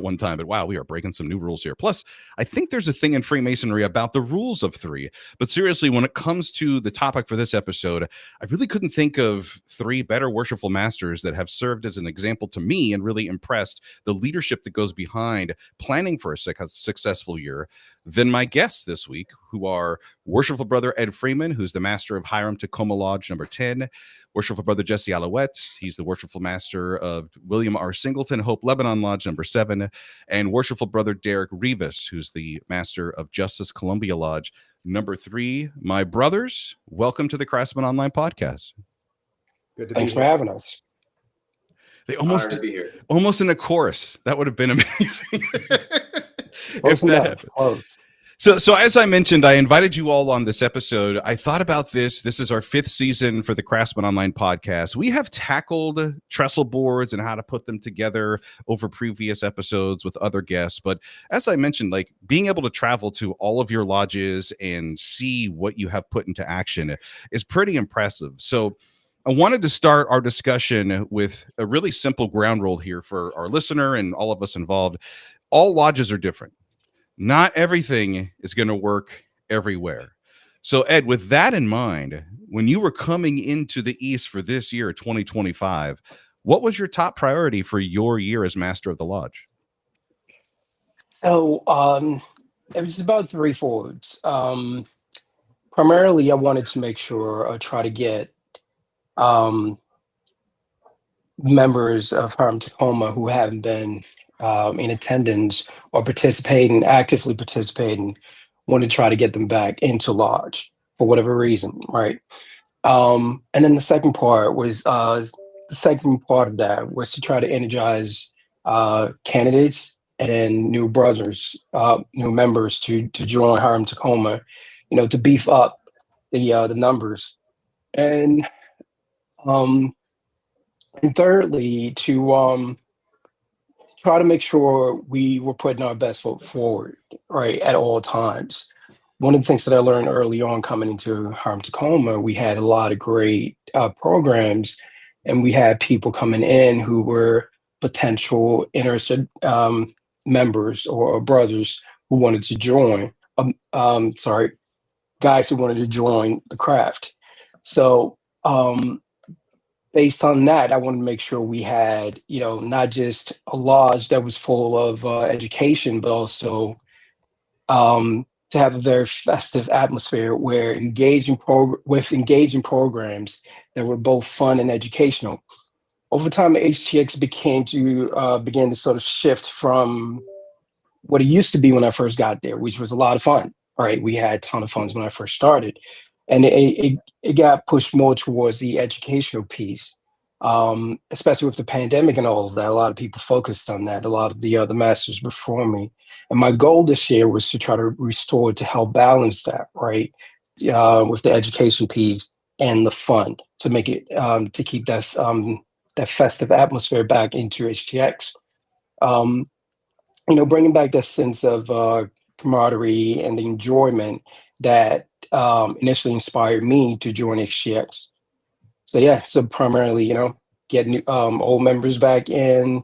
one time, but wow, we are breaking some new rules here. Plus, I think there's a thing in Freemasonry about the rules of three. But seriously, when it comes to the topic for this episode, I really couldn't think of three better worshipful masters that have served as an example to me and really impressed the leadership that goes behind planning for a successful year than my guests this week, who are worshipful brother Ed Freeman, who's the master of Hiram-Takoma Lodge number 10, worshipful brother Jesse Ouellette, he's the worshipful master of William R. Singleton-Hope-Lebanon Lodge number 7, and worshipful brother Derek Rivas, who's the master of Justice Columbia Lodge number 3. My brothers, welcome to the Craftsmen Online podcast. Good to Thanks be for here. having us. They Honored to be here. almost in a chorus. That would have been amazing. Close enough. Close. So as I mentioned, I invited you all on this episode. I thought about this. This is our 5th season for the Craftsmen Online podcast. We have tackled Trestleboards and how to put them together over previous episodes with other guests. But as I mentioned, like being able to travel to all of your lodges and see what you have put into action is pretty impressive. So I wanted to start our discussion with a really simple ground rule here for our listener and all of us involved. All lodges are different. Not everything is going to work everywhere. So, Ed, with that in mind, when you were coming into the East for this year, 2025, what was your top priority for your year as master of the lodge? So it was about threefolds. Primarily, I wanted to make sure I try to get members of Hiram-Takoma who haven't been in attendance or actively participating, want to try to get them back into lodge for whatever reason, right? And then the second part of that was to try to energize candidates and new members to join Hiram-Takoma, to beef up the numbers. And thirdly, to try to make sure we were putting our best foot forward, right, at all times. One of the things that I learned early on coming into Hiram-Takoma, we had a lot of great programs, and we had people coming in who were potential interested members or brothers who wanted to join. Guys who wanted to join the craft. So based on that, I wanted to make sure we had, not just a lodge that was full of education, but also to have a very festive atmosphere where engaging programs that were both fun and educational. Over time, HTX began to sort of shift from what it used to be when I first got there, which was a lot of fun. Right, we had a ton of fun when I first started, and it got pushed more towards the educational piece, especially with the pandemic and all of that. A lot of people focused on that. A lot of the other masters before me, and my goal this year was to try to restore to help balance that, right, with the education piece and the fun, to make it to keep that festive atmosphere back into HTX. Bringing back that sense of camaraderie and the enjoyment that initially inspired me to join HTX. So primarily, getting old members back in,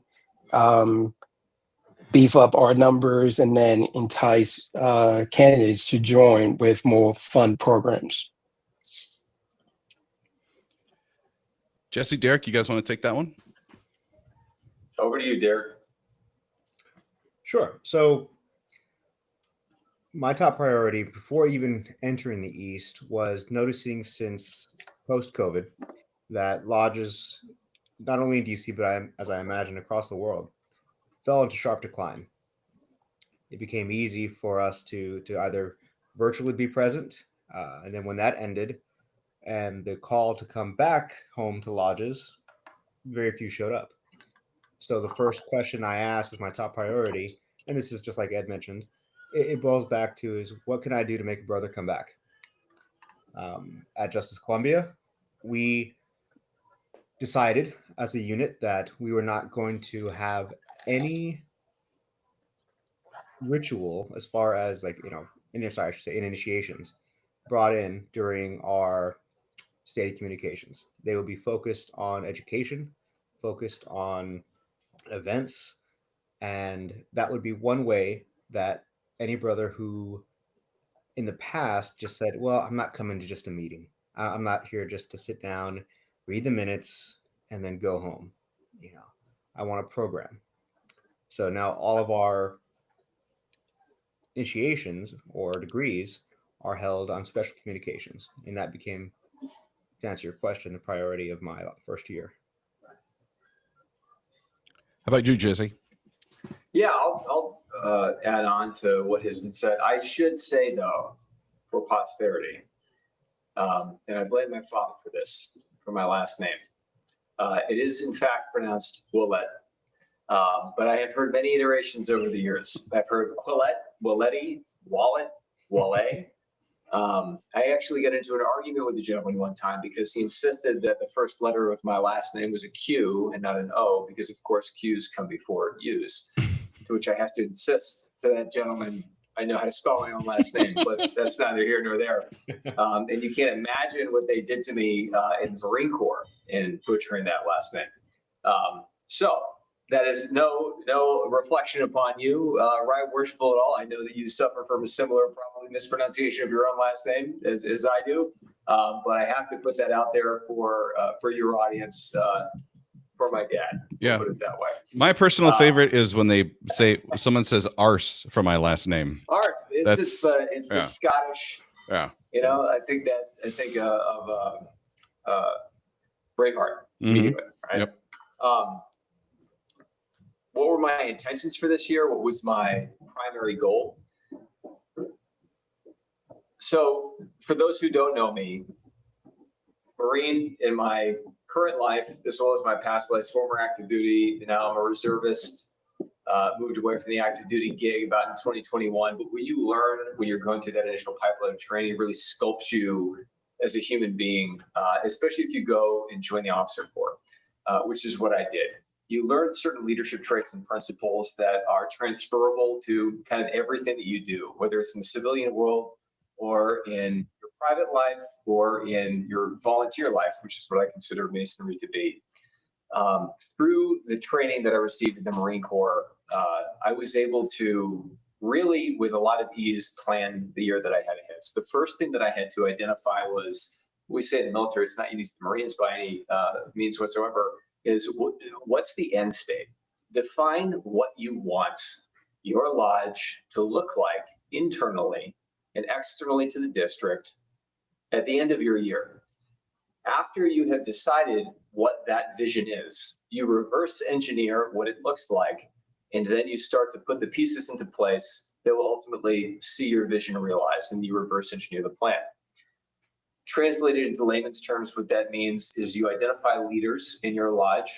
beef up our numbers, and then entice candidates to join with more fun programs. Jesse, Derek, you guys want to take that one? Over to you, Derek. Sure. So my top priority before even entering the East was noticing, since post-COVID, that lodges, not only in DC, but as I imagine across the world, fell into sharp decline. It became easy for us to either virtually be present, and then when that ended, and the call to come back home to lodges, very few showed up. So the first question I asked as my top priority, and this is just like Ed mentioned, it boils back to is, what can I do to make a brother come back? At Justice Columbia, we decided as a unit that we were not going to have any ritual as far as initiations brought in during our stated communications. They will be focused on education, focused on events, And that would be one way that any brother who in the past just said, well, I'm not coming to just a meeting. I'm not here just to sit down, read the minutes, and then go home. I want a program. So now all of our initiations or degrees are held on special communications. And that became, to answer your question, the priority of my first year. How about you, Jesse? Yeah, I'll add on to what has been said. I should say, though, for posterity, and I blame my father for this, for my last name. It is, in fact, pronounced Ouellette. But I have heard many iterations over the years. I've heard Ouellette, Ouellette, Ouellette. I actually got into an argument with a gentleman one time because he insisted that the first letter of my last name was a Q and not an O, because of course Q's come before U's. To which I have to insist to that gentleman, I know how to spell my own last name, but that's neither here nor there. And you can't imagine what they did to me in the Marine Corps in butchering that last name. So that is no reflection upon you, right, Worshipful, at all. I know that you suffer from a similar, probably, mispronunciation of your own last name as I do, but I have to put that out there for your audience, for my dad. Yeah, put it that way. My personal favorite is when someone says "arse" for my last name. Arse. It's the Scottish. Yeah. I think of Braveheart immediately, right? Yep. What were my intentions for this year? What was my primary goal? So for those who don't know me, Marine in my current life, as well as my past life, former active duty, now I'm a reservist, moved away from the active duty gig about in 2021. But what you learn when you're going through that initial pipeline of training really sculpts you as a human being, especially if you go and join the officer corps, which is what I did. You learn certain leadership traits and principles that are transferable to kind of everything that you do, whether it's in the civilian world or in your private life or in your volunteer life, which is what I consider Masonry to be. Through the training that I received in the Marine Corps, I was able to really, with a lot of ease, plan the year that I had ahead. So the first thing that I had to identify was, we say in the military, it's not unique to the Marines by any means whatsoever, is what's the end state? Define what you want your lodge to look like internally and externally to the district at the end of your year. After you have decided what that vision is, you reverse engineer what it looks like, and then you start to put the pieces into place that will ultimately see your vision realized, and you reverse engineer the plan. Translated into layman's terms, what that means is you identify leaders in your lodge,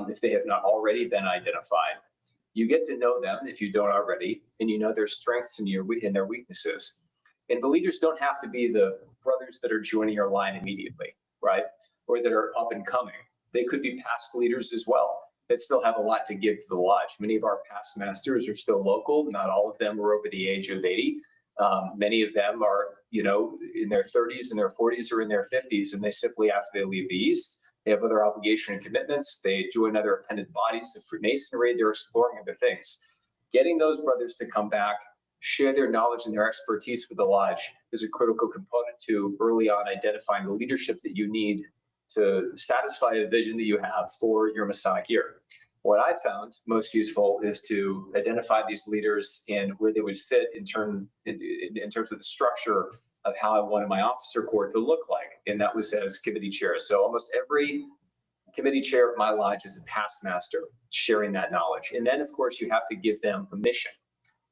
if they have not already been identified. You get to know them if you don't already, and you know their strengths and their weaknesses. And the leaders don't have to be the brothers that are joining your line immediately, right? Or that are up and coming. They could be past leaders as well that still have a lot to give to the lodge. Many of our past masters are still local. Not all of them are over the age of 80. Many of them are, in their 30s and their 40s or in their 50s, and they simply, after they leave the East, they have other obligation and commitments. They join other appendant bodies of Freemasonry. They're exploring other things. Getting those brothers to come back, share their knowledge and their expertise with the lodge is a critical component to early on identifying the leadership that you need to satisfy a vision that you have for your Masonic year. What I found most useful is to identify these leaders and where they would fit in terms of the structure of how I wanted my officer corps to look like. And that was as committee chair. So almost every committee chair of my lodge is a past master sharing that knowledge. And then, of course, you have to give them a mission,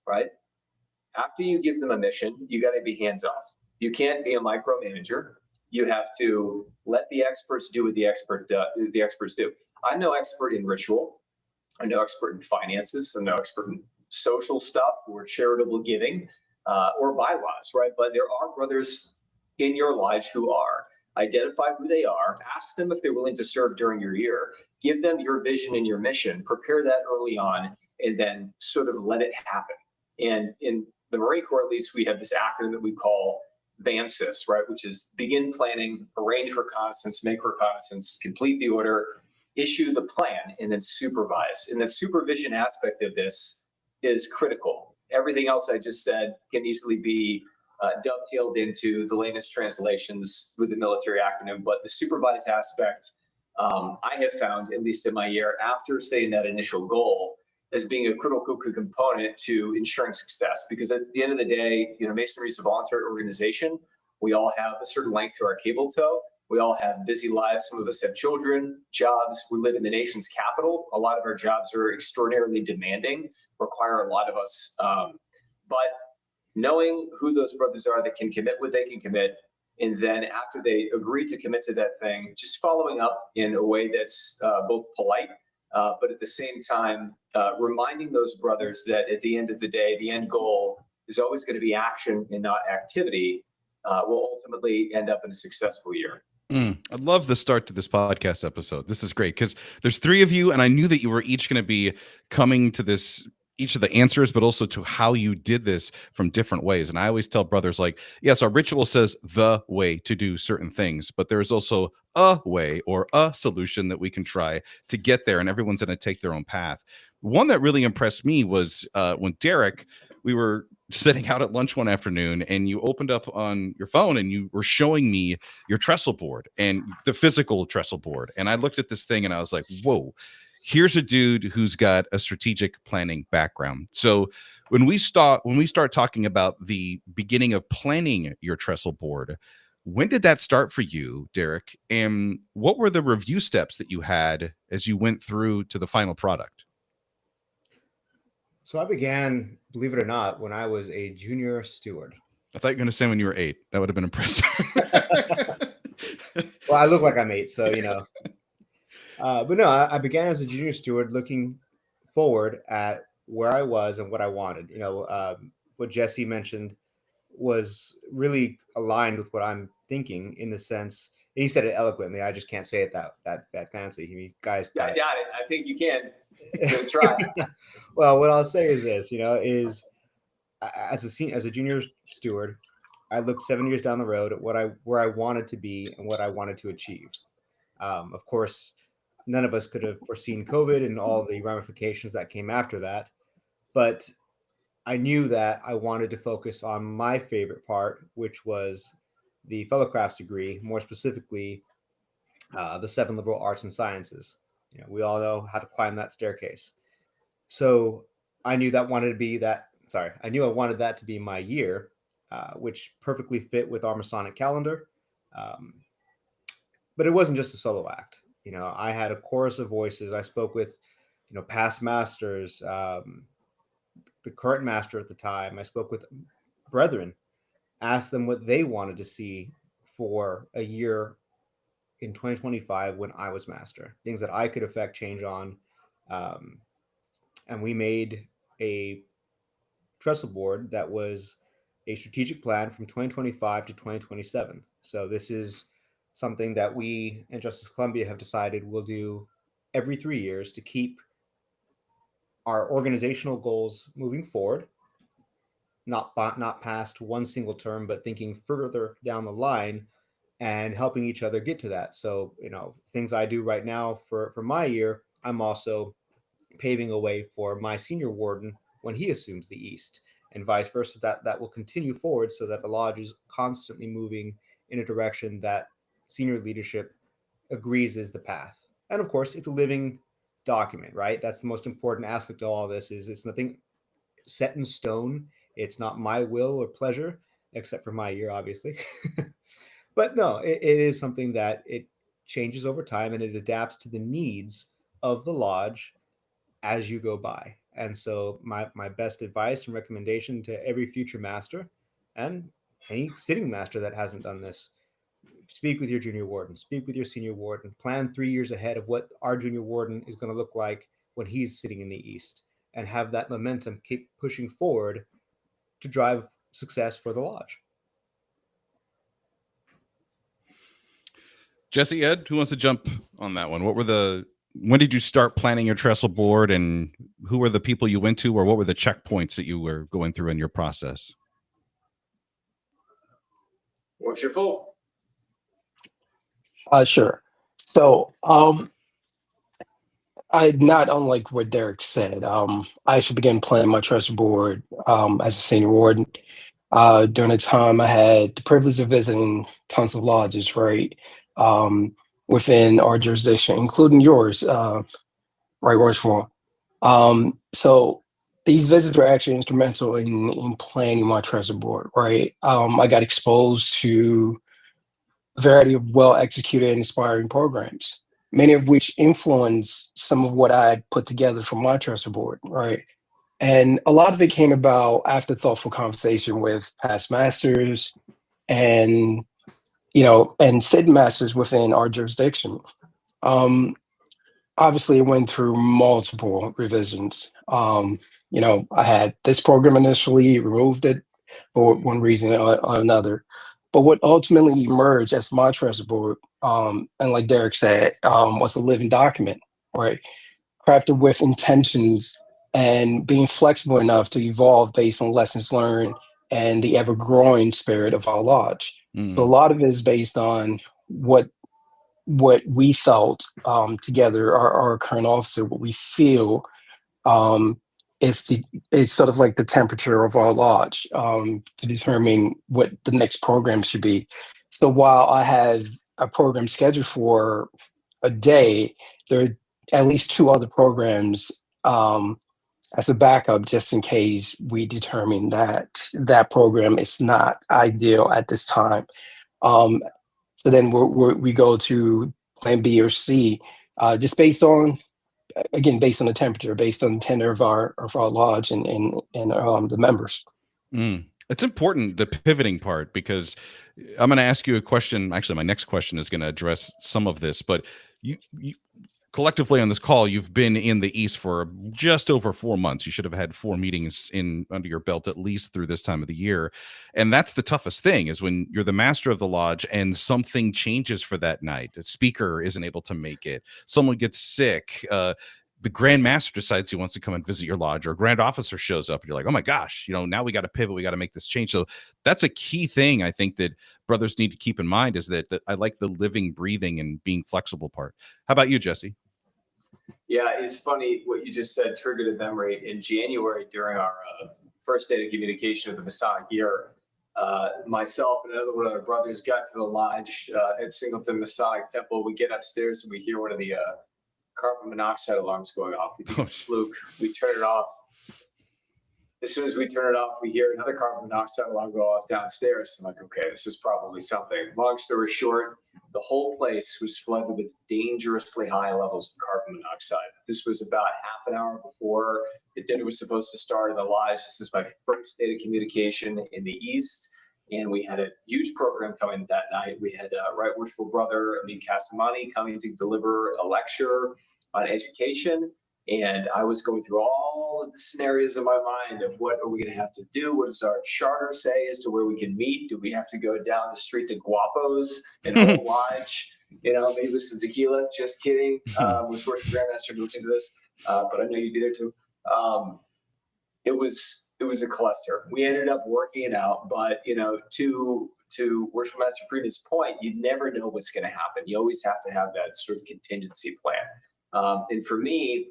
right? After you give them a mission, you got to be hands off. You can't be a micromanager. You have to let the experts do what the experts do. I'm no expert in ritual. I'm no expert in finances. I'm no expert in social stuff or charitable giving or bylaws, right? But there are brothers in your lodge who are. Identify who they are. Ask them if they're willing to serve during your year. Give them your vision and your mission. Prepare that early on, and then sort of let it happen. And in the Marine Corps, at least, we have this acronym that we call BAMSIS, right? Which is begin planning, arrange reconnaissance, make reconnaissance, complete the order, issue the plan and then supervise. And the supervision aspect of this is critical. Everything else I just said can easily be dovetailed into the latest translations with the military acronym, but the supervised aspect, I have found, at least in my year, after setting that initial goal, as being a critical component to ensuring success. Because at the end of the day, Masonry is a voluntary organization. We all have a certain length to our cable toe. We all have busy lives. Some of us have children, jobs. We live in the nation's capital. A lot of our jobs are extraordinarily demanding, require a lot of us. But knowing who those brothers are that can commit what they can commit, and then after they agree to commit to that thing, just following up in a way that's both polite, but at the same time, reminding those brothers that at the end of the day, the end goal is always going to be action and not activity, will ultimately end up in a successful year. I love the start to this podcast episode. This is great because there's three of you, and I knew that you were each going to be coming to this, each of the answers, but also to how you did this from different ways. And I always tell brothers, like, yes, our ritual says the way to do certain things, but there's also a way or a solution that we can try to get there, and everyone's going to take their own path. One that really impressed me was when Derek, we were sitting out at lunch one afternoon, and you opened up on your phone and you were showing me your trestle board and the physical trestle board. And I looked at this thing and I was like, whoa, here's a dude who's got a strategic planning background. So when we start talking about the beginning of planning your trestle board, when did that start for you, Derek? And what were the review steps that you had as you went through to the final product? So I began, believe it or not, when I was a junior steward. I thought you were going to say when you were 8. That would have been impressive. Well, I look like I'm 8, so but no, I began as a junior steward, looking forward at where I was and what I wanted. What Jesse mentioned was really aligned with what I'm thinking, in the sense, and he said it eloquently. I just can't say it that fancy. You guys, I doubt it. I think you can. Try. Well, what I'll say is this: is as a junior steward, I looked 7 years down the road at where I wanted to be and what I wanted to achieve. Of course, none of us could have foreseen COVID and all the ramifications that came after that, but I knew that I wanted to focus on my favorite part, which was the fellow crafts degree, more specifically, the 7 liberal arts and sciences. We all know how to climb that staircase. So I knew I wanted that to be my year, which perfectly fit with our Masonic calendar. But it wasn't just a solo act. I had a chorus of voices. I spoke with, past masters, the current master at the time. I spoke with brethren, asked them what they wanted to see for a year in 2025 when I was master, things that I could affect change on. And we made a trestle board that was a strategic plan from 2025 to 2027. So this is something that we and Justice Columbia have decided we'll do every 3 years to keep our organizational goals moving forward, not past one single term, but thinking further down the line and helping each other get to that. So, things I do right now for my year, I'm also paving a way for my senior warden when he assumes the East, and vice versa. That will continue forward so that the lodge is constantly moving in a direction that senior leadership agrees is the path. And of course, it's a living document, right? That's the most important aspect of all this. Is it's nothing set in stone. It's not my will or pleasure, except for my year, obviously. But no, it is something that it changes over time, and it adapts to the needs of the lodge as you go by. And so my best advice and recommendation to every future master and any sitting master that hasn't done this: speak with your junior warden, speak with your senior warden, plan 3 years ahead of what our junior warden is going to look like when he's sitting in the East, and have that momentum keep pushing forward to drive success for the lodge. Jesse, Ed, who wants to jump on that one? When did you start planning your trestle board, and who were the people you went to, or what were the checkpoints that you were going through in your process? Worshipful. Sure. So Not unlike what Derek said. I actually began playing my Trestleboard as a senior warden. During the time, I had the privilege of visiting tons of lodges, right, within our jurisdiction, including yours, right, Worshipful. So these visits were actually instrumental in planning my Trestleboard, right? I got exposed to a variety of well-executed and inspiring programs, many of which influenced some of what I put together for my Trestleboard, right? And a lot of it came about after thoughtful conversation with past masters and, and sitting masters within our jurisdiction. Um, Obviously, it went through multiple revisions. I had this program initially, removed it for one reason or another. But what ultimately emerged as my Trestleboard, and like Derek said, was a living document, right? Crafted with intentions and being flexible enough to evolve based on lessons learned and the ever-growing spirit of our lodge. So a lot of it is based on what we felt together, our current officer, what we feel um, is sort of like the temperature of our lodge to determine what the next program should be. So while I had a program scheduled for a day, there are at least two other programs as a backup, just in case we determine that that program is not ideal at this time. Um, so then we go to plan B or C, just based on, again, based on the temperature, based on the tenor of our lodge and the members. It's important, the pivoting part, because I'm going to ask you a question. Actually, my next question is going to address some of this, but you collectively on this call, you've been in the East for just over 4 months. You should have had 4 meetings in under your belt at least through this time of the year. And that's the toughest thing, is when you're the master of the lodge and something changes for that night. A speaker isn't able to make it. Someone gets sick. The Grand Master decides he wants to come and visit your lodge, or a Grand Officer shows up and you're like, oh my gosh, now we got to pivot. We got to make this change. So that's a key thing I think that brothers need to keep in mind, is that I like the living, breathing, and being flexible part. How about you, Jesse? Yeah, it's funny what you just said triggered a memory. In January, during our first day of communication of the Masonic year, myself and another one of our brothers got to the lodge at Singleton Masonic Temple. We get upstairs and we hear one of the carbon monoxide alarms going off. We think it's a fluke. We turn it off. As soon as we turn it off, we hear another carbon monoxide alarm go off downstairs. I'm like, okay, this is probably something. Long story short, the whole place was flooded with dangerously high levels of carbon monoxide. This was about half an hour before the dinner was supposed to start in the lodge. This is my first day of communication in the East. And we had a huge program coming that night. We had Right Worshipful Brother Amin Kasamani coming to deliver a lecture on education. And I was going through all of the scenarios in my mind of what are we going to have to do? What does our charter say as to where we can meet? Do we have to go down the street to Guapo's and Whole Lodge? Maybe with some tequila. Just kidding. Was Worshipful Grandmaster to listen to this, but I know you'd be there too. It was a cluster. We ended up working it out, but to Worshipful Master Freeman's point, you never know what's going to happen. You always have to have that sort of contingency plan. And for me,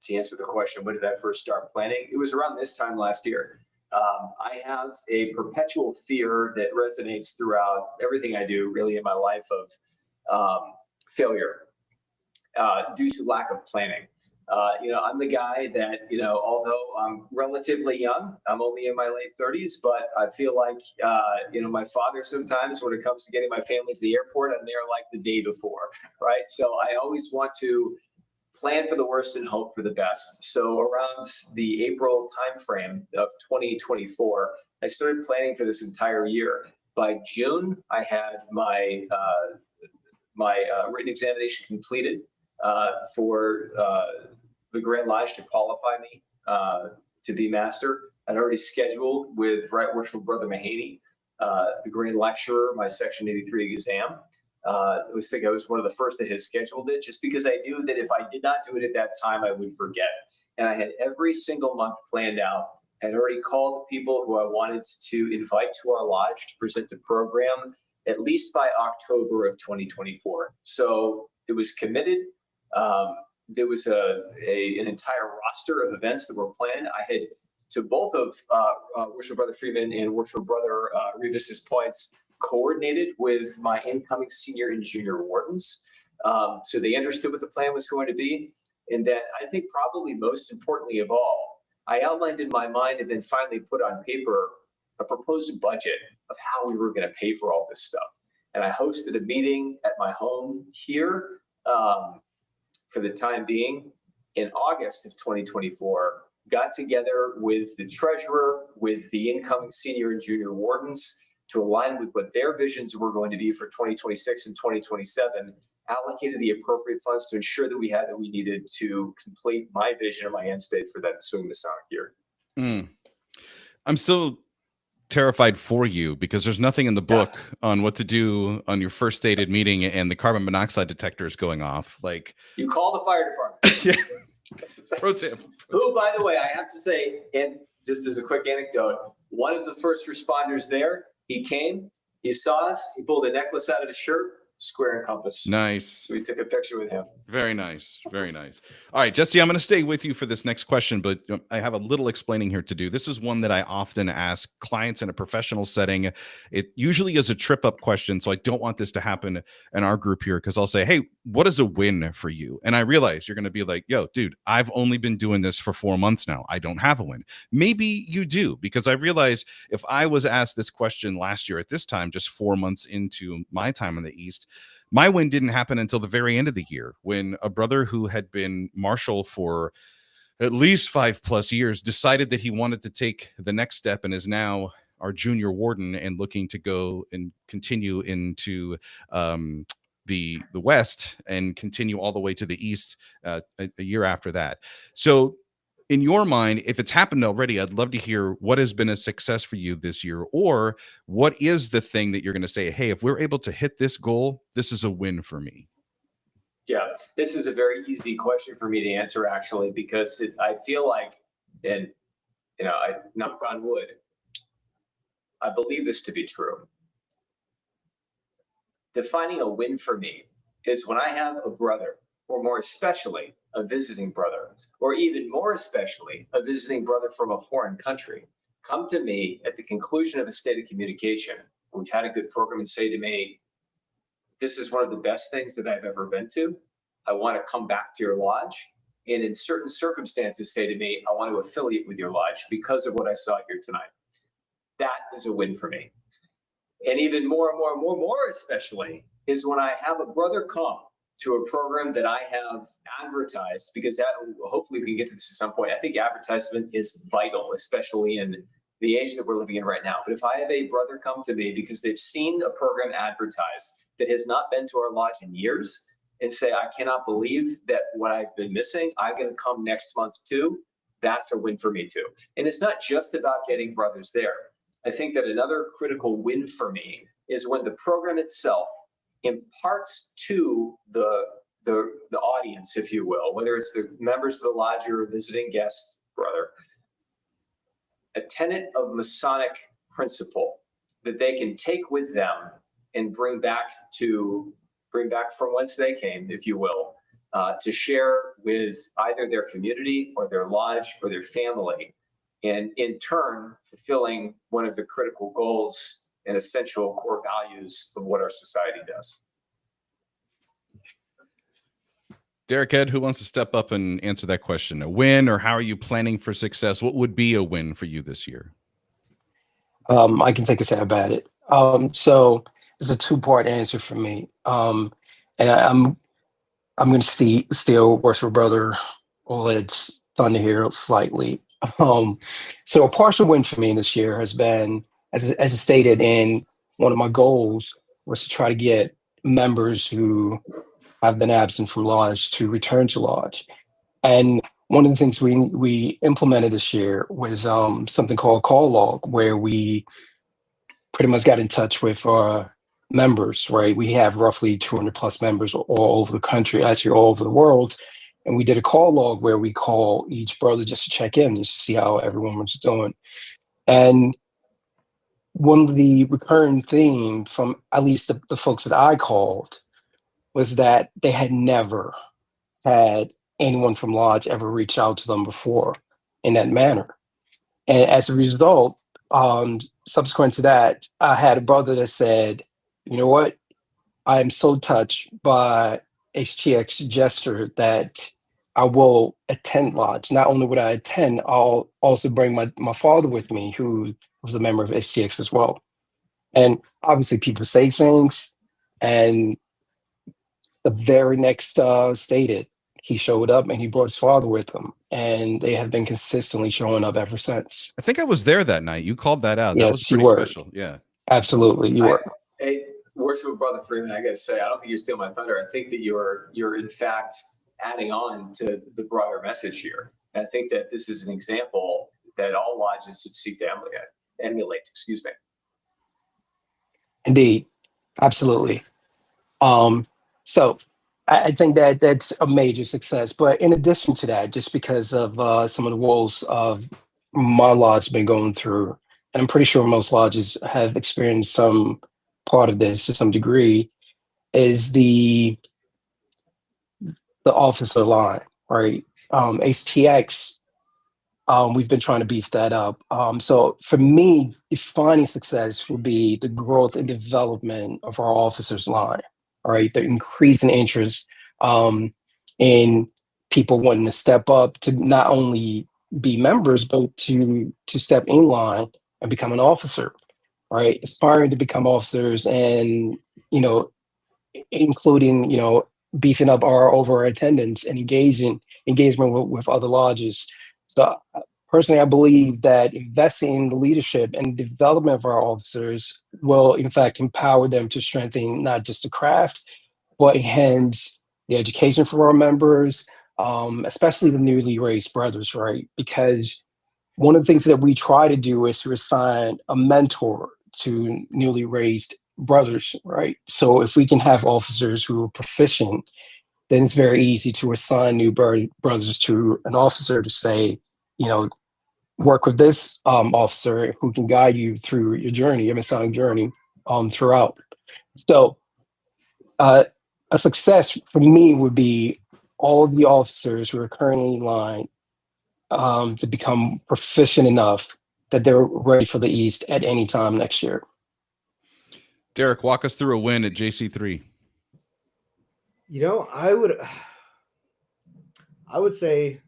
to answer the question, when did I first start planning? It was around this time last year. I have a perpetual fear that resonates throughout everything I do, really, in my life, of failure due to lack of planning. I'm the guy that, although I'm relatively young, I'm only in my late 30s, but I feel like, my father sometimes, when it comes to getting my family to the airport, I'm there like the day before, right? So I always want to plan for the worst and hope for the best. So around the April timeframe of 2024, I started planning for this entire year. By June, I had my written examination completed for the Grand Lodge to qualify me to be master. I'd already scheduled with Right Worshipful Brother Mahaney, the Grand Lecturer, my Section 83 exam. I was one of the first that had scheduled it, just because I knew that if I did not do it at that time, I would forget. And I had every single month planned out. I had already called people who I wanted to invite to our lodge to present the program at least by October of 2024. So it was committed. there was an entire roster of events that were planned. I had, to both of Worshipful Brother Freeman and Worshipful Brother Rivas's points, coordinated with my incoming senior and junior wardens. So they understood what the plan was going to be. And then I think probably most importantly of all, I outlined in my mind and then finally put on paper a proposed budget of how we were going to pay for all this stuff. And I hosted a meeting at my home here for the time being in August of 2024, got together with the treasurer, with the incoming senior and junior wardens to align with what their visions were going to be for 2026 and 2027, allocated the appropriate funds to ensure that we had what we needed to complete my vision or my end state for that ensuing Masonic year. I'm still terrified for you because there's nothing in the book on what to do on your first stated meeting and the carbon monoxide detector is going off. Like, you call the fire department. Pro tip. Who, by the way, I have to say, and just as a quick anecdote, one of the first responders there, he came, he saw us, he pulled a necklace out of his shirt, square and compass. Nice. So we took a picture with him. Very nice. Very nice. All right, Jesse, I'm going to stay with you for this next question, but I have a little explaining here to do. This is one that I often ask clients in a professional setting. It usually is a trip up question, so I don't want this to happen in our group here because I'll say, hey, what is a win for you? And I realize you're going to be like, yo, dude, I've only been doing this for 4 months now. I don't have a win. Maybe you do, because I realize if I was asked this question last year at this time, just 4 months into my time in the East, my win didn't happen until the very end of the year when a brother who had been marshal for at least 5+ years decided that he wanted to take the next step and is now our junior warden and looking to go and continue into the West and continue all the way to the East a year after that. So in your mind, if it's happened already, I'd love to hear what has been a success for you this year, or what is the thing that you're going to say, hey, if we're able to hit this goal, this is a win for me. Yeah, this is a very easy question for me to answer, actually, because I feel like, and I knock on wood, I believe this to be true. Defining a win for me is when I have a brother, or more especially a visiting brother, or even more especially a visiting brother from a foreign country, come to me at the conclusion of a state of communication. We've had a good program and say to me, this is one of the best things that I've ever been to. I want to come back to your lodge. And in certain circumstances say to me, I want to affiliate with your lodge because of what I saw here tonight. That is a win for me. And even more especially is when I have a brother come to a program that I have advertised, because that, hopefully we can get to this at some point. I think advertisement is vital, especially in the age that we're living in right now. But if I have a brother come to me because they've seen a program advertised that has not been to our lodge in years and say, I cannot believe that what I've been missing, I'm going to come next month too, that's a win for me too. And it's not just about getting brothers there. I think that another critical win for me is when the program itself imparts to the audience, if you will, whether it's the members of the lodge or a visiting guest brother, a tenet of Masonic principle that they can take with them and bring back from whence they came, if you will, to share with either their community or their lodge or their family, and in turn fulfilling one of the critical goals and essential core values of what our society does. Derek, Ed, who wants to step up and answer that question? A win, or how are you planning for success? What would be a win for you this year? I can take a stab at it. So it's a two-part answer for me. And I'm going to steal Worshipful Brother Ouellette's thunder here slightly. So a partial win for me this year has been, as stated in one of my goals, was to try to get members who have been absent from lodge to return to lodge. And one of the things we implemented this year was something called call log, where we pretty much got in touch with our members, right? We have roughly 200 plus members all over the country, actually all over the world. And we did a call log where we call each brother just to check in, just to see how everyone was doing. And one of the recurring themes from at least the folks that I called was that they had never had anyone from Lodge ever reached out to them before in that manner. And as a result, subsequent to that, I had a brother that said, you know what? I am so touched by HTX gesture that I will attend Lodge. Not only would I attend, I'll also bring my father with me, who was a member of HTX as well. And obviously people say things, and the very next stated, he showed up and he brought his father with him, and they have been consistently showing up ever since. I think I was there that night. You called that out. That was Yes, you pretty were. special. Yeah. Absolutely, you were. Hey, Worshipful Brother Freeman, I got to say, I don't think you're stealing my thunder. I think that you're in fact adding on to the broader message here. And I think that this is an example that all lodges should seek to emulate. Excuse me. Indeed, absolutely. So I think that that's a major success. But in addition to that, just because of some of the woes of my lodge been going through, and I'm pretty sure most lodges have experienced some part of this to some degree, is the officer line, right? HTX, we've been trying to beef that up. So for me, defining success would be the growth and development of our officers line, all right? The increasing interest in people wanting to step up to not only be members, but to step in line and become an officer, right? Aspiring to become officers, and, you know, including, you know, beefing up our over attendance and engagement with other lodges. So personally, I believe that investing in the leadership and development of our officers will, in fact, empower them to strengthen not just the craft, but enhance the education for our members, especially the newly raised brothers, right? Because one of the things that we try to do is to assign a mentor to newly raised brothers, right? So if we can have officers who are proficient, then it's very easy to assign new brothers to an officer to say, you know, work with this officer who can guide you through your journey, your Masonic journey throughout. So a success for me would be all of the officers who are currently in line to become proficient enough that they're ready for the East at any time next year. Derek, walk us through a win at JC3. You know, I would say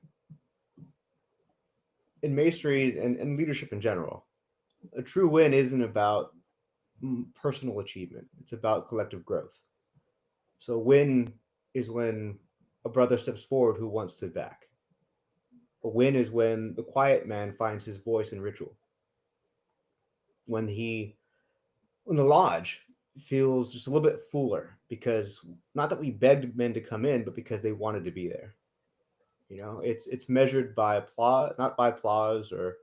in Masonry and leadership in general, a true win isn't about personal achievement. It's about collective growth. So win is when a brother steps forward who once stood back. A win is when the quiet man finds his voice in ritual. When the lodge feels just a little bit fuller, because not that we begged men to come in, but because they wanted to be there. You know, it's measured by applause, not by applause or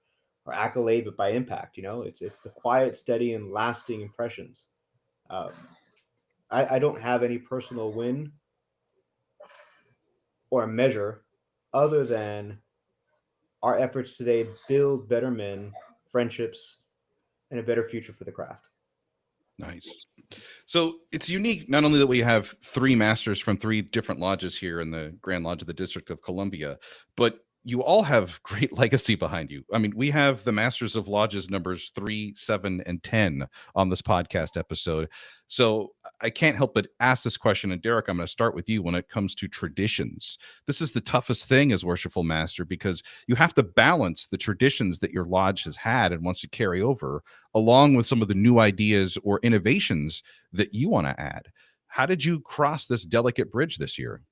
accolade, but by impact. You know, it's the quiet, steady, and lasting impressions. I don't have any personal win or a measure other than our efforts today build better men, friendships, and a better future for the craft. Nice. So it's unique, not only that we have 3 masters from 3 different lodges here in the Grand Lodge of the District of Columbia, but you all have great legacy behind you. I mean, we have the Masters of Lodges numbers 3, 7, and 10 on this podcast episode. So I can't help but ask this question. And Derek, I'm going to start with you when it comes to traditions. This is the toughest thing as Worshipful Master, because you have to balance the traditions that your lodge has had and wants to carry over, along with some of the new ideas or innovations that you want to add. How did you cross this delicate bridge this year?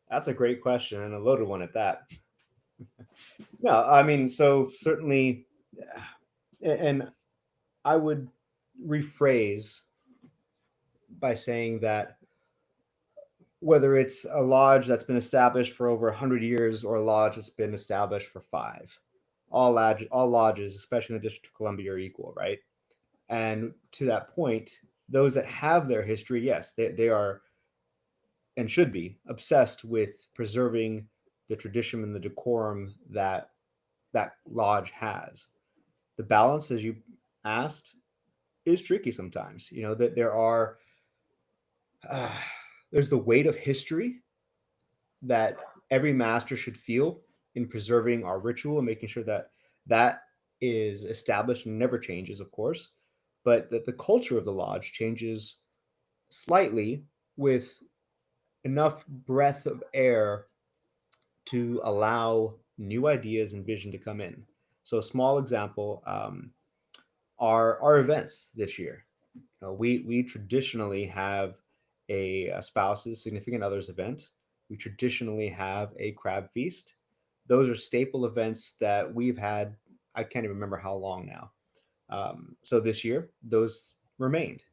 That's a great question, and a loaded one at that. No, I mean, so certainly, and I would rephrase by saying that whether it's a lodge that's been established for over 100 years or a lodge that's been established for 5, all lodges, especially in the District of Columbia, are equal, right? And to that point, those that have their history, yes, they are and should be obsessed with preserving the tradition and the decorum that lodge has. The balance, as you asked, is tricky sometimes. You know, that there's the weight of history, that every master should feel in preserving our ritual and making sure that that is established and never changes, of course, but that the culture of the lodge changes slightly with enough breath of air to allow new ideas and vision to come in. So, a small example are our events this year. We traditionally have a spouse's significant other's event. We traditionally have a crab feast. Those are staple events that we've had. I can't even remember how long now. So this year, those remained.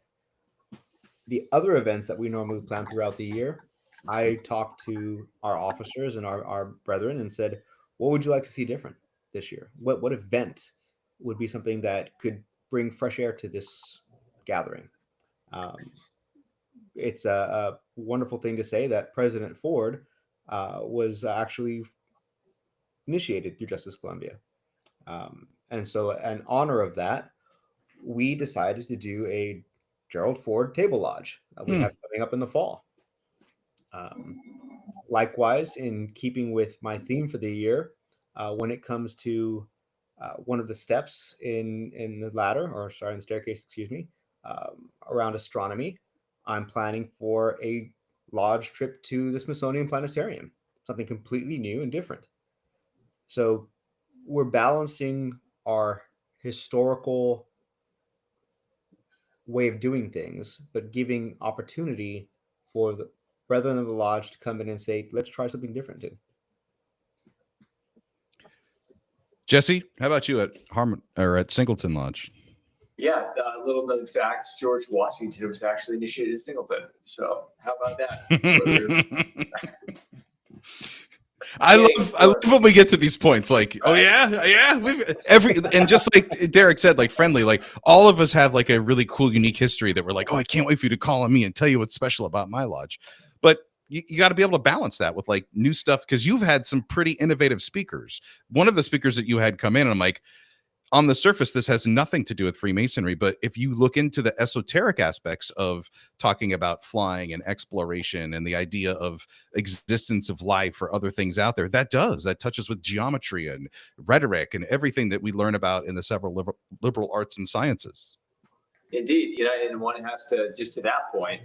The other events that we normally plan throughout the year, I talked to our officers and our brethren and said, what would you like to see different this year? What event would be something that could bring fresh air to this gathering? Um, it's a wonderful thing to say that President Ford was actually initiated through Justice Columbia. And so, in honor of that, we decided to do a Gerald Ford Table Lodge that we have coming up in the fall. Likewise, in keeping with my theme for the year, when it comes to one of the steps in the ladder, or sorry, in the staircase, excuse me, around astronomy, I'm planning for a lodge trip to the Smithsonian Planetarium, something completely new and different. So we're balancing our historical way of doing things, but giving opportunity for the brethren of the lodge to come in and say, let's try something different too. Jesse, how about you at Singleton Lodge? Yeah, little known facts. George Washington was actually initiated at Singleton. So how about that? I love when we get to these points, like, right. Oh yeah, and just like Derek said, like friendly, like all of us have like a really cool, unique history that we're like, oh, I can't wait for you to call on me and tell you what's special about my lodge. But you got to be able to balance that with like new stuff, because you've had some pretty innovative speakers. One of the speakers that you had come in, and I'm like, on the surface, this has nothing to do with Freemasonry, but if you look into the esoteric aspects of talking about flying and exploration and the idea of existence of life or other things out there, that touches with geometry and rhetoric and everything that we learn about in the several liberal arts and sciences. Indeed, and one has to, just to that point,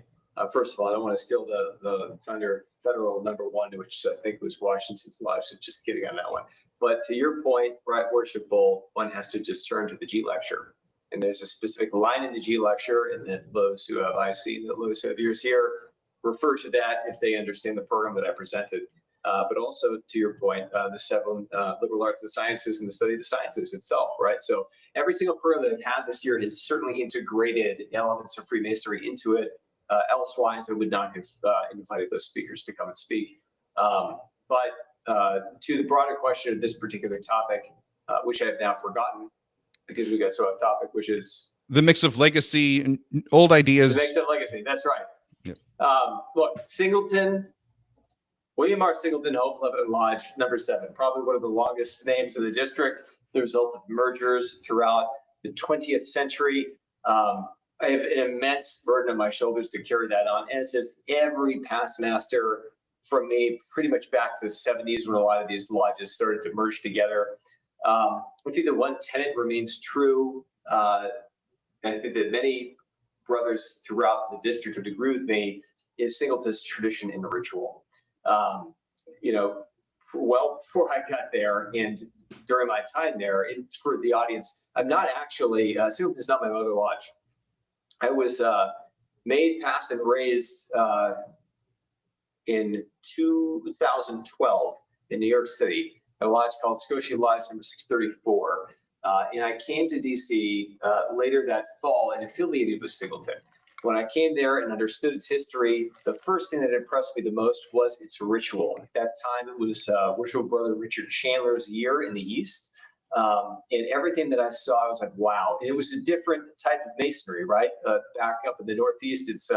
first of all, I don't want to steal the thunder federal number one, which I think was Washington's Lodge, so just kidding on that one. But to your point, right, Worshipful, one has to just turn to the G lecture. And there's a specific line in the G lecture, and that those who have those who have ears here refer to that if they understand the program that I presented. But also to your point, the several liberal arts and sciences and the study of the sciences itself, right? So every single program that I've had this year has certainly integrated elements of Freemasonry into it. Elsewise, I would not have invited those speakers to come and speak. But to the broader question of this particular topic, which I have now forgotten because we got so off topic, which is the mix of legacy and old ideas. The mix of legacy, that's right. Yep. Look, William R. Singleton-Hope-Lebanon Lodge, number 7, probably one of the longest names in the district, the result of mergers throughout the 20th century. I have an immense burden on my shoulders to carry that on, as is every past master from me, pretty much back to the 70s when a lot of these lodges started to merge together. I think that one tenet remains true, and I think that many brothers throughout the district would agree with me, is Singleton's tradition and ritual. Well before I got there and during my time there, and for the audience, I'm not actually, Singleton's not my mother lodge. I was made, passed, and raised in 2012 in New York City, a lodge called Scotia Lodge number 634. And I came to DC later that fall and affiliated with Singleton. When I came there and understood its history, the first thing that impressed me the most was its ritual. At that time, it was Worshipful Brother Richard Chandler's year in the East. And everything that I saw, I was like, wow. And it was a different type of masonry, right? Back up in the Northeast, it's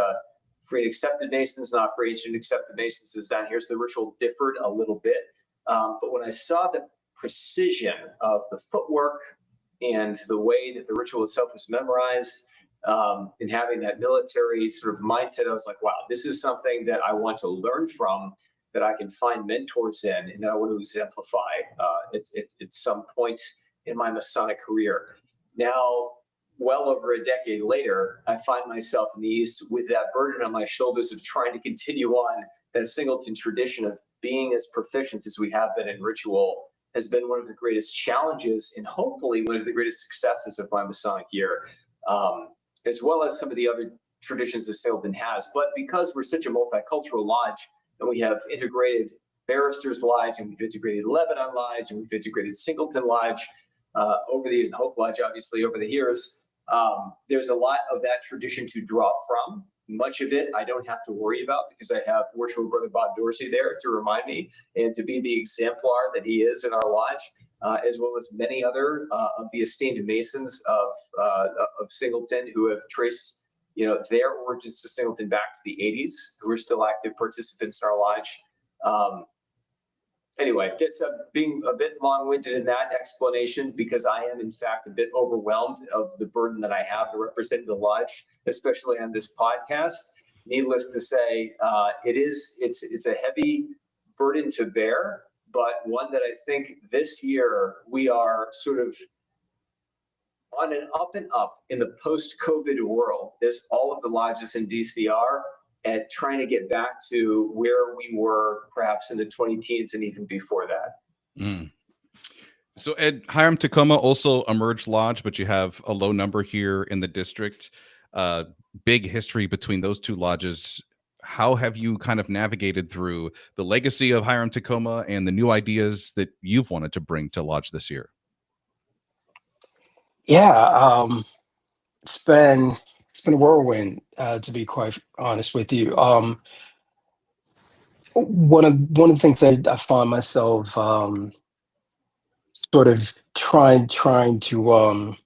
for accepted Masons, not for ancient accepted Masons. Is down here, so the ritual differed a little bit. But when I saw the precision of the footwork and the way that the ritual itself was memorized, and having that military sort of mindset, I was like, wow, this is something that I want to learn from. that I can find mentors in and that I want to exemplify at some point in my Masonic career. Now, well over a decade later, I find myself in the East with that burden on my shoulders of trying to continue on that Singleton tradition of being as proficient as we have been in ritual has been one of the greatest challenges and hopefully one of the greatest successes of my Masonic year, as well as some of the other traditions that Singleton has. But because we're such a multicultural lodge and we have integrated Barristers Lodge and we've integrated Lebanon Lodge and we've integrated Singleton Lodge over the Hope Lodge, obviously over the years, there's a lot of that tradition to draw from. Much of it I don't have to worry about because I have Worshipful Brother Bob Dorsey there to remind me and to be the exemplar that he is in our lodge, as well as many other of the esteemed Masons of Singleton who have traced their origins to Singleton back to the 80s, who are still active participants in our lodge. Anyway, guess being a bit long-winded in that explanation because I am in fact a bit overwhelmed of the burden that I have to represent the lodge, especially on this podcast. Needless to say, it's a heavy burden to bear, but one that I think this year we are sort of on an up and up in the post-COVID world, as all of the lodges in DC are, at trying to get back to where we were perhaps in the 2010s and even before that. Mm. So Ed, Hiram-Takoma also a merged lodge, but you have a low number here in the district. Big history between those two lodges. How have you kind of navigated through the legacy of Hiram-Takoma and the new ideas that you've wanted to bring to lodge this year? Yeah, it's been a whirlwind, to be quite honest with you. One of the things that I find myself sort of trying to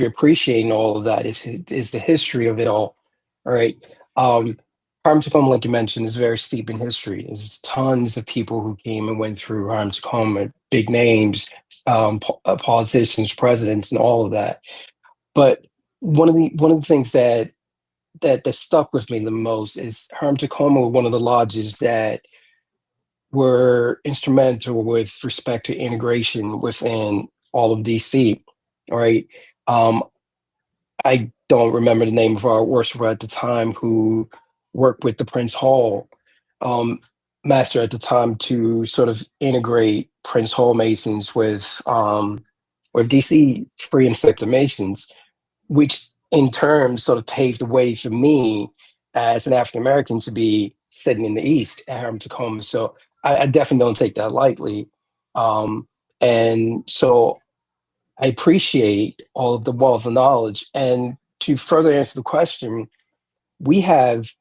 appreciate in all of that is the history of it all. All right. Hiram-Takoma, like you mentioned, is very steep in history. There's tons of people who came and went through Hiram-Takoma, big names, politicians, presidents, and all of that. But one of the things that stuck with me the most is Hiram-Takoma was one of the lodges that were instrumental with respect to integration within all of DC. All right. I don't remember the name of our worshiper at the time who worked with the Prince Hall master at the time to sort of integrate Prince Hall Masons with DC Free and Selected Masons, which in turn sort of paved the way for me as an African American to be sitting in the East at Hiram-Takoma. So I definitely don't take that lightly. And so I appreciate all of the wealth of knowledge. And to further answer the question, we have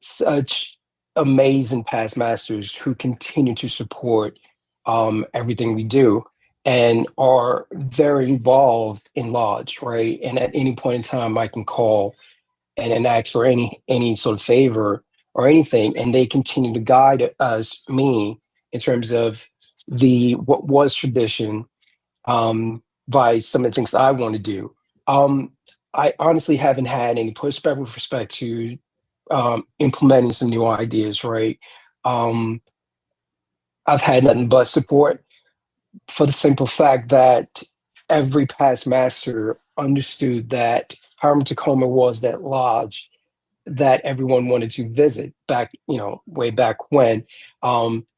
such amazing past masters who continue to support everything we do and are very involved in lodge, right? And at any point in time, I can call and ask for any sort of favor or anything, and they continue to guide me in terms of what was tradition by some of the things I want to do. I honestly haven't had any pushback with respect to implementing some new ideas, right? I've had nothing but support for the simple fact that every past master understood that Hiram-Takoma was that lodge that everyone wanted to visit back, way back when,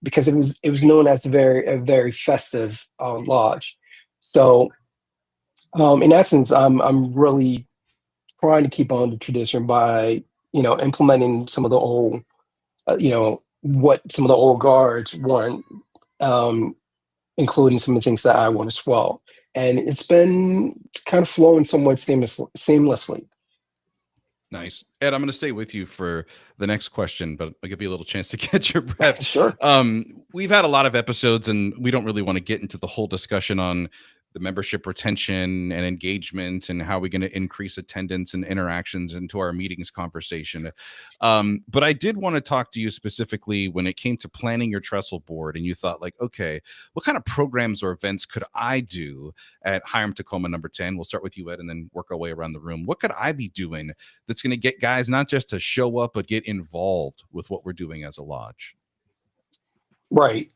because it was known as a very festive lodge. So, in essence, I'm really trying to keep on the tradition by implementing some of the old, what some of the old guards want, including some of the things that I want as well. And it's been kind of flowing somewhat seamlessly. Nice. Ed, I'm going to stay with you for the next question, but I'll give you a little chance to catch your breath. Sure. We've had a lot of episodes and we don't really want to get into the whole discussion on the membership retention and engagement, and how we're going to increase attendance and interactions into our meetings conversation. But I did want to talk to you specifically when it came to planning your trestle board, and you thought like, okay, what kind of programs or events could I do at Hiram-Takoma No. 10? We'll start with you, Ed, and then work our way around the room. What could I be doing that's going to get guys not just to show up, but get involved with what we're doing as a lodge? Right.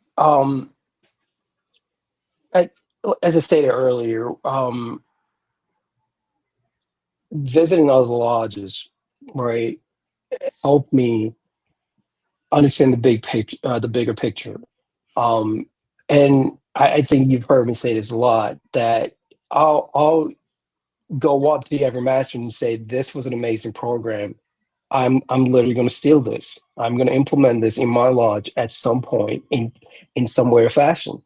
As I stated earlier, visiting other lodges, right, helped me understand the bigger picture. And I think you've heard me say this a lot, that I'll go up to every master and say, this was an amazing program. I'm literally going to steal this. I'm going to implement this in my lodge at some point in some way or fashion.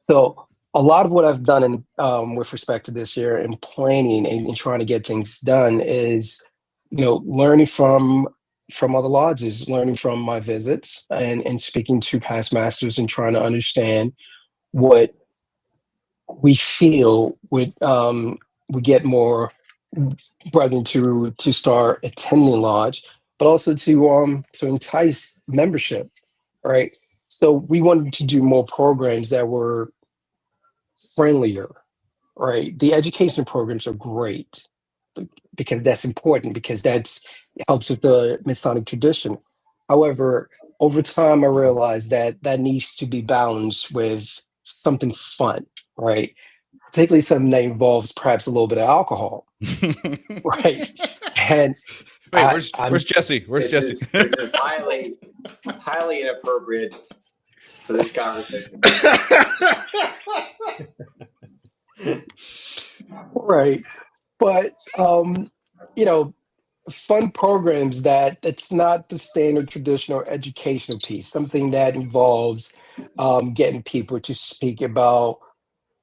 So a lot of what I've done in with respect to this year and planning and trying to get things done is, learning from other lodges, learning from my visits and speaking to past masters and trying to understand what we feel would get more brethren to start attending lodge, but also to entice membership, right? So we wanted to do more programs that were friendlier, right? The education programs are great because that's important, because it helps with the Masonic tradition. However, over time, I realized that needs to be balanced with something fun, right? Particularly something that involves perhaps a little bit of alcohol, right? And wait, where's Jesse? Where's Jesse? This is highly inappropriate for this conversation. Right. But fun programs that's not the standard traditional educational piece, something that involves getting people to speak about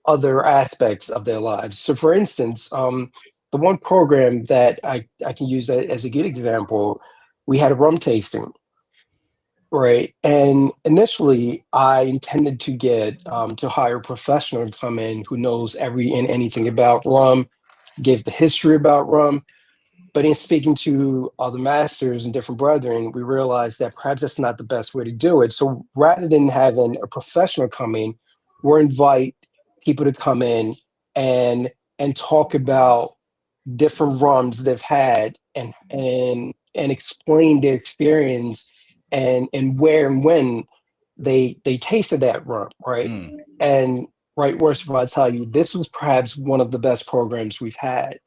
other aspects of their lives. So for instance, the one program that I can use as a good example, we had a rum tasting. Right. And initially, I intended to get to hire a professional to come in who knows every and anything about rum, give the history about rum. But in speaking to other masters and different brethren, we realized that perhaps that's not the best way to do it. So rather than having a professional come in, we'll invite people to come in and talk about different rums they've had and explain their experience and where and when they tasted that rum, right? And right, worship, I tell you, this was perhaps one of the best programs we've had.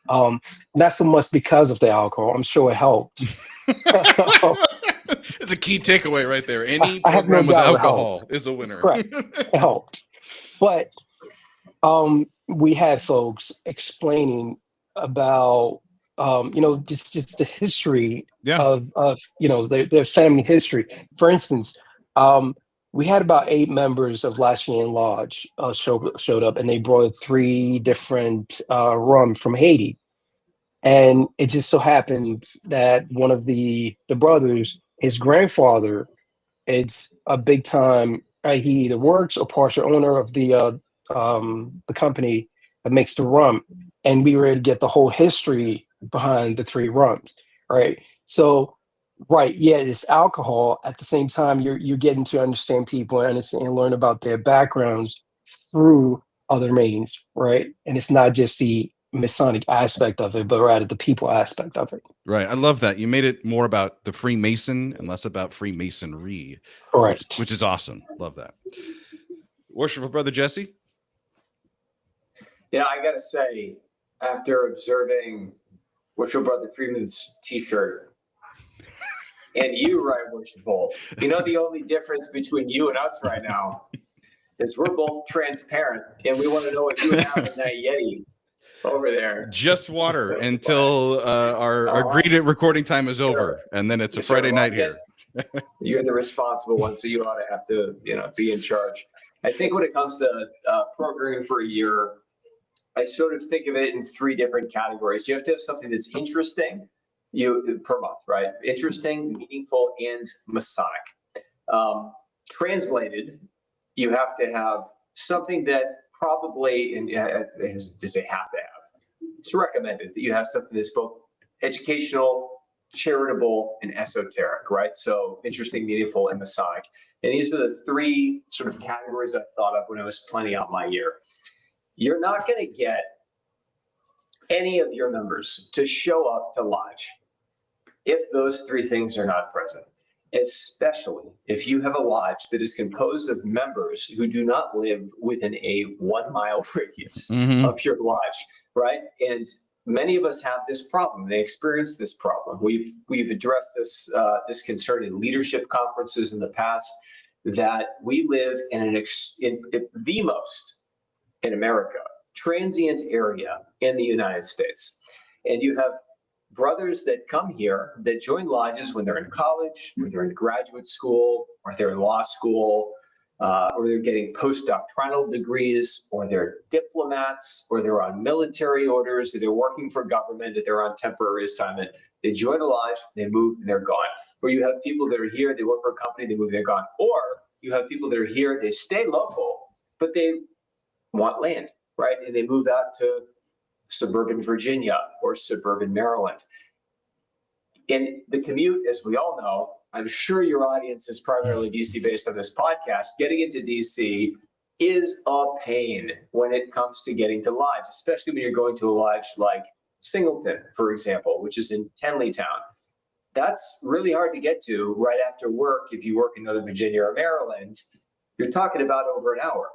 Not so much because of the alcohol. I'm sure it helped. It's a key takeaway right there. Any program with alcohol is a winner. Correct. It helped. But we had folks explaining about just the history of their family history. For instance, we had about 8 members of Latvian Lodge showed up, and they brought 3 different rum from Haiti. And it just so happened that one of the brothers, his grandfather, is a big time. He either works or partial owner of the company that makes the rum, and we were able to get the whole history behind the 3 rums, right? So, right, yeah, it's alcohol. At the same time, you're getting to understand people and learn about their backgrounds through other means, right? And it's not just the Masonic aspect of it, but rather the people aspect of it. Right. I love that. You made it more about the Freemason and less about Freemasonry. Correct. Which is awesome. Love that. Worshipful Brother Jesse? I got to say, after observing Worshipful Brother Freeman's t-shirt, and you, right, Worshipful, the only difference between you and us right now is we're both transparent, and we want to know what you have in that Yeti over there. Just water until our agreed recording time is over, and then it's a Friday night here. You're the responsible one, so you ought to have to, be in charge. I think when it comes to programming for a year, I sort of think of it in 3 different categories. You have to have something that's interesting per month, right? Interesting, meaningful, and Masonic. Translated, you have to have something that probably, and does they have to have? It's recommended that you have something that's both educational, charitable, and esoteric, right? So interesting, meaningful, and Masonic. And these are the three sort of categories I thought of when I was planning out my year. You're not going to get any of your members to show up to lodge if those three things are not present, especially if you have a lodge that is composed of members who do not live within a 1 mile radius of your lodge, right? And many of us have this problem. They experience this problem. We've addressed this this concern in leadership conferences in the past, that we live in the most, in America, transient area in the United States. And you have brothers that come here that join lodges when they're in college, when they're in graduate school, or they're in law school, or they're getting postdoctoral degrees, or they're diplomats, or they're on military orders, or they're working for government, or they're on temporary assignment. They join a lodge, they move, and they're gone. Or you have people that are here, they work for a company, they move, they're gone. Or you have people that are here, they stay local, but they want land, right? And they move out to suburban Virginia or suburban Maryland. And the commute, as we all know, I'm sure your audience is primarily DC based on this podcast. Getting into DC is a pain when it comes to getting to lodge, especially when you're going to a lodge like Singleton, for example, which is in Tenleytown. That's really hard to get to right after work. If you work in Northern Virginia or Maryland, you're talking about over an hour.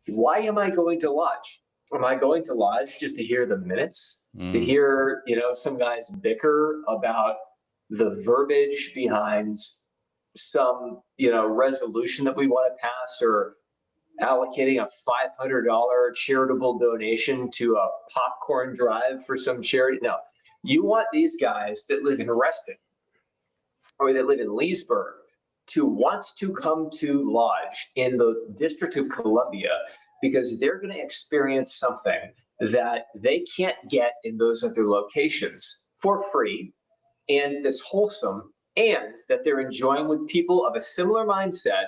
Why am I going to lodge? Am I going to lodge just to hear the minutes, to hear, some guys bicker about the verbiage behind some, resolution that we want to pass, or allocating a $500 charitable donation to a popcorn drive for some charity? No, you want these guys that live in Reston or that live in Leesburg to want to come to lodge in the District of Columbia, because they're going to experience something that they can't get in those other locations for free, and that's wholesome, and that they're enjoying with people of a similar mindset,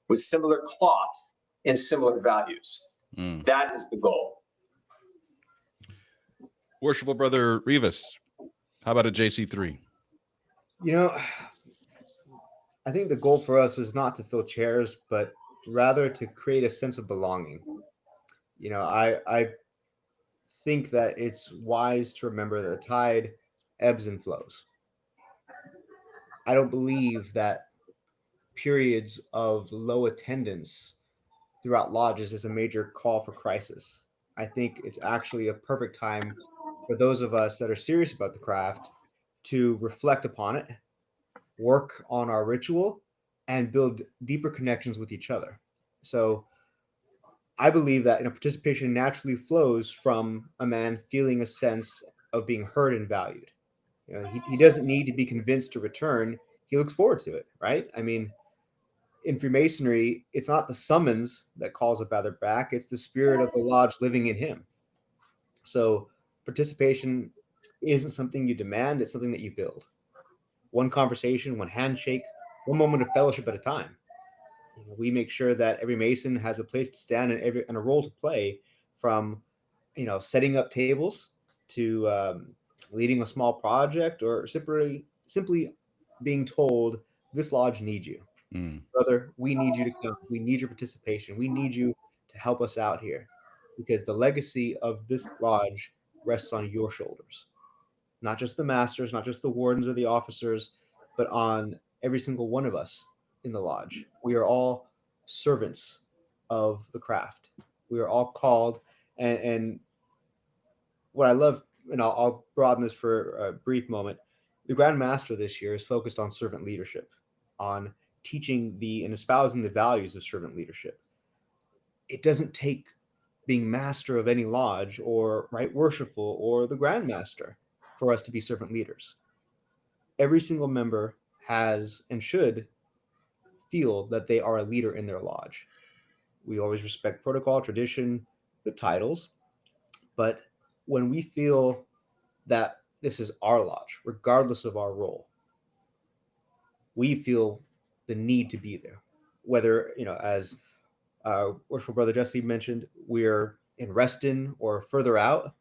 with similar cloth and similar values. That is the goal. Worshipful Brother Rivas, how about a JC3? I think the goal for us was not to fill chairs, but rather to create a sense of belonging. I think that it's wise to remember that the tide ebbs and flows. I don't believe that periods of low attendance throughout lodges is a major call for crisis. I think it's actually a perfect time for those of us that are serious about the craft to reflect upon it, work on our ritual, and build deeper connections with each other. So I believe that participation naturally flows from a man feeling a sense of being heard and valued. He doesn't need to be convinced to return. He looks forward to it, right? I mean, in Freemasonry, it's not the summons that calls a brother back. It's the spirit of the lodge living in him. So participation isn't something you demand. It's something that you build. One conversation, one handshake, one moment of fellowship at a time. We make sure that every Mason has a place to stand and a role to play, from, setting up tables to leading a small project, or simply being told, this lodge needs you. Brother, we need you to come. We need your participation. We need you to help us out here, because the legacy of this lodge rests on your shoulders. Not just the masters, not just the wardens or the officers, but on every single one of us in the lodge. We are all servants of the craft. We are all called. And what I love, and I'll broaden this for a brief moment, the Grand Master this year is focused on servant leadership, on teaching and espousing the values of servant leadership. It doesn't take being master of any lodge, or right worshipful, or the Grand Master, for us to be servant leaders. Every single member has and should feel that they are a leader in their lodge. We always respect protocol, tradition, the titles, but when we feel that this is our lodge, regardless of our role, we feel the need to be there, whether as Worshipful Brother Jesse mentioned, we're in Reston or further out,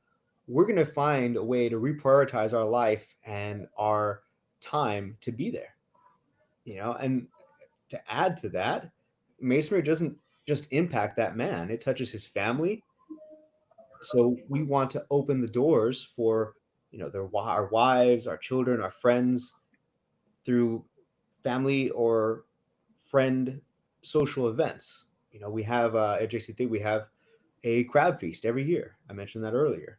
we're going to find a way to reprioritize our life and our time to be there. And to add to that, Masonry doesn't just impact that man, it touches his family. So we want to open the doors for, our wives, our children, our friends, through family or friend social events. We have at JCT, we have a crab feast every year. I mentioned that earlier.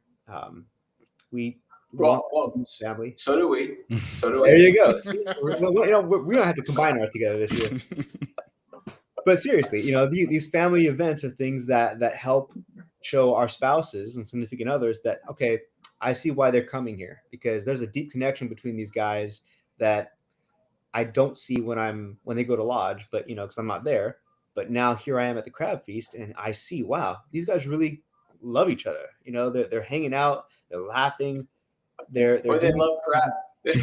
We Well, family. So do we. So do There we. you go. See, we don't have to combine ours together this year. But seriously, these family events are things that help show our spouses and significant others that, okay, I see why they're coming here, because there's a deep connection between these guys that I don't see when they go to lodge, but because I'm not there. But now here I am at the crab feast, and I see, wow, these guys really love each other. They're hanging out, they're laughing, they're Or they love crab. they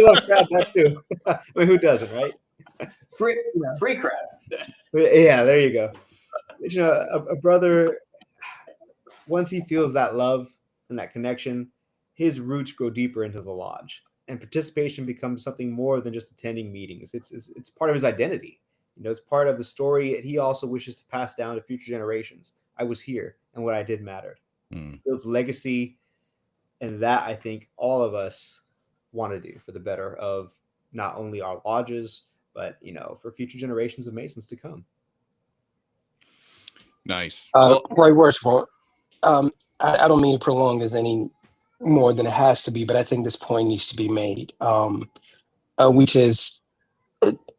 love crab that too. I mean, who doesn't, right? Free crab. Yeah, there you go. A brother, once he feels that love and that connection, his roots go deeper into the lodge, and participation becomes something more than just attending meetings. It's part of his identity. It's part of the story that he also wishes to pass down to future generations. I was here, and what I did mattered. Builds legacy, and that I think all of us want to do for the better of not only our lodges, but for future generations of Masons to come. Nice. Right, Worshipful. I don't mean to prolong this any more than it has to be, but I think this point needs to be made, which is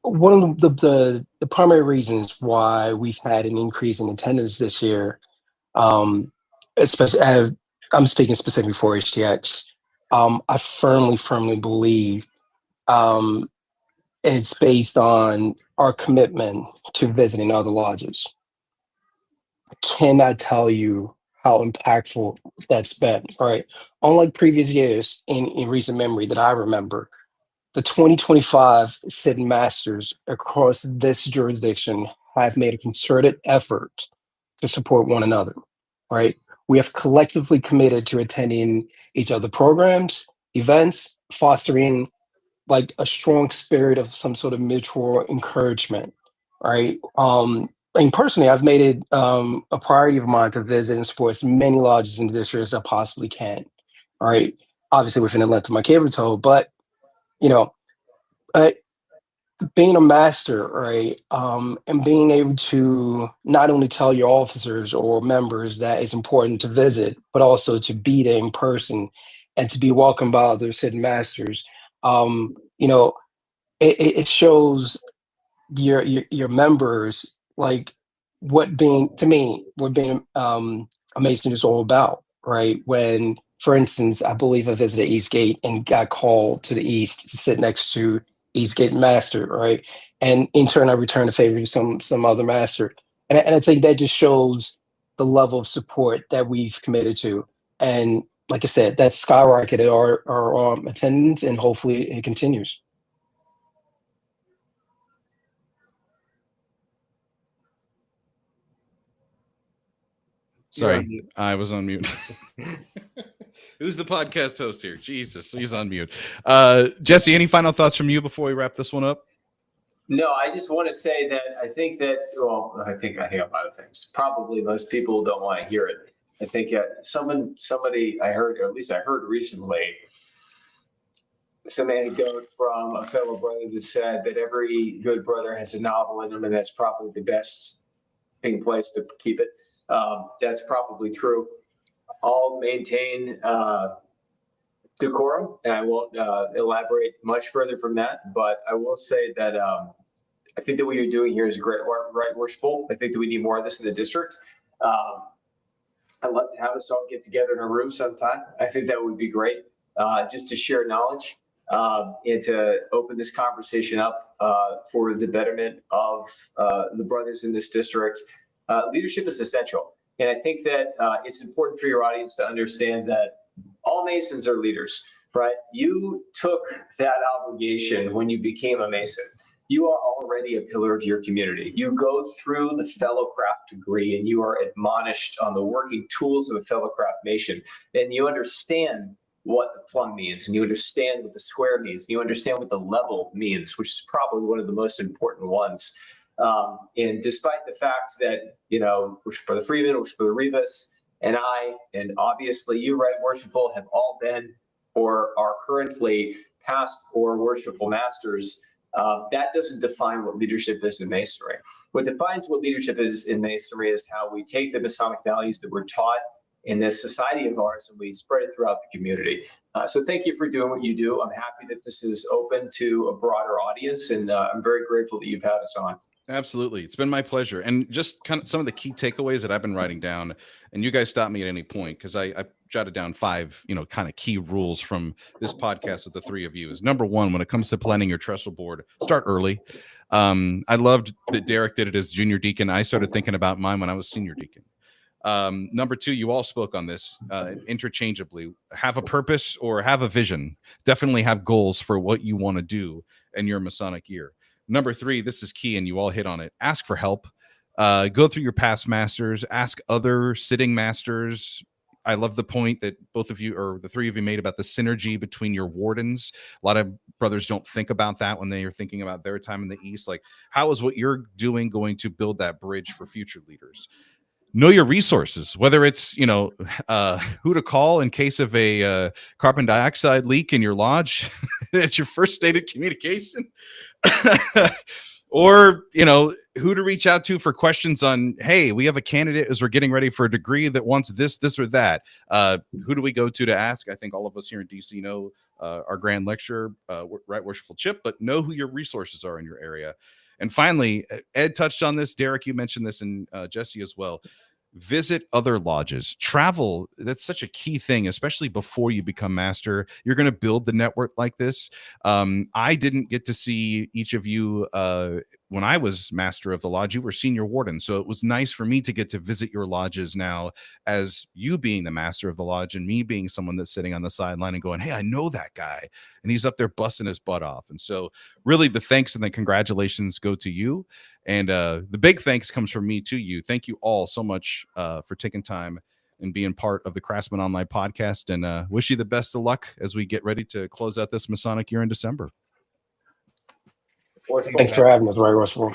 one of the primary reasons why we've had an increase in attendance this year. Especially, I'm speaking specifically for HTX. I firmly believe it's based on our commitment to visiting other lodges. I cannot tell you how impactful that's been. All right. Unlike previous years in recent memory that I remember, the 2025 Sit Masters across this jurisdiction have made a concerted effort to support one another. Right. We have collectively committed to attending each other programs, events, fostering like a strong spirit of some sort of mutual encouragement. Right. And personally, I've made it a priority of mine to visit and support as many lodges in the district as I possibly can. All right. Obviously within the length of my cable toe, but uh, being a master, right, and being able to not only tell your officers or members that it's important to visit, but also to be there in person and to be welcomed by other Sit Masters, it shows your members like what being a Mason is all about, right? When, for instance, I believe I visited Eastgate and got called to the East to sit next to Eastgate Master, right? And in turn, I returned the favor to some other master, and I think that just shows the level of support that we've committed to, and like I said, that skyrocketed our attendance, and hopefully it continues. Sorry, I was on mute. Who's the podcast host here? Jesus, he's on mute. Jesse, any final thoughts from you before we wrap this one up? No, I just want to say that I think about other things. Probably most people don't want to hear it. I think somebody I heard, or at least I heard recently, some anecdote from a fellow brother that said that every good brother has a novel in him, and that's probably the best place to keep it. That's probably true. I'll maintain decorum, and I won't elaborate much further from that. But I will say that I think that what you're doing here is great, right, Worshipful. I think that we need more of this in the district. I'd love to have us all get together in a room sometime. I think that would be great, just to share knowledge and to open this conversation up for the betterment of the brothers in this district. Leadership is essential. And I think that it's important for your audience to understand that all Masons are leaders, right? You took that obligation when you became a Mason. You are already already a pillar of your community. You go through the Fellowcraft degree and you are admonished on the working tools of a Fellowcraft Mason. And you understand what the plumb means, and you understand what the square means, and you understand what the level means, which is probably one of the most important ones. And despite the fact that, Brother Freeman, Brother Rivas, and I, and obviously you, right, Worshipful, have all been or are currently past or Worshipful Masters, that doesn't define what leadership is in Masonry. What defines what leadership is in Masonry is how we take the Masonic values that we're taught in this society of ours and we spread it throughout the community. So thank you for doing what you do. I'm happy that this is open to a broader audience, and I'm very grateful that you've had us on. Absolutely. It's been my pleasure. And just kind of some of the key takeaways that I've been writing down, and you guys stop me at any point, because I jotted down 5, kind of key rules from this podcast with the 3 of you. Is number 1, when it comes to planning your trestle board, start early. I loved that Derek did it as junior deacon. I started thinking about mine when I was senior deacon. Number 2, you all spoke on this interchangeably. Have a purpose or have a vision. Definitely have goals for what you want to do in your Masonic year. Number 3, this is key, and you all hit on it. Ask for help. Go through your past masters. Ask other sitting masters. I love the point that both of you, or the 3 of you, made about the synergy between your wardens. A lot of brothers don't think about that when they are thinking about their time in the East. Like, how is what you're doing going to build that bridge for future leaders? Know your resources, whether it's, who to call in case of a carbon dioxide leak in your lodge. It's your first stated communication. Or, who to reach out to for questions on, hey, we have a candidate as we're getting ready for a degree that wants this, or that. Who do we go to ask? I think all of us here in DC know our grand lecturer, Right Worshipful Chip, but know who your resources are in your area. And finally, Ed touched on this. Derek, you mentioned this, and Jesse as well. Visit other lodges. Travel. That's such a key thing, especially before you become master. You're going to build the network like this. I didn't get to see each of you when I was master of the lodge. You were senior warden, so it was nice for me to get to visit your lodges now, as you being the master of the lodge and me being someone that's sitting on the sideline and going, hey, I know that guy, and he's up there busting his butt off. And so really the thanks and the congratulations go to you. And the big thanks comes from me to you. Thank you all so much for taking time and being part of the Craftsmen Online podcast, and wish you the best of luck as we get ready to close out this Masonic year in December. Thanks for having us, Right Worshipful.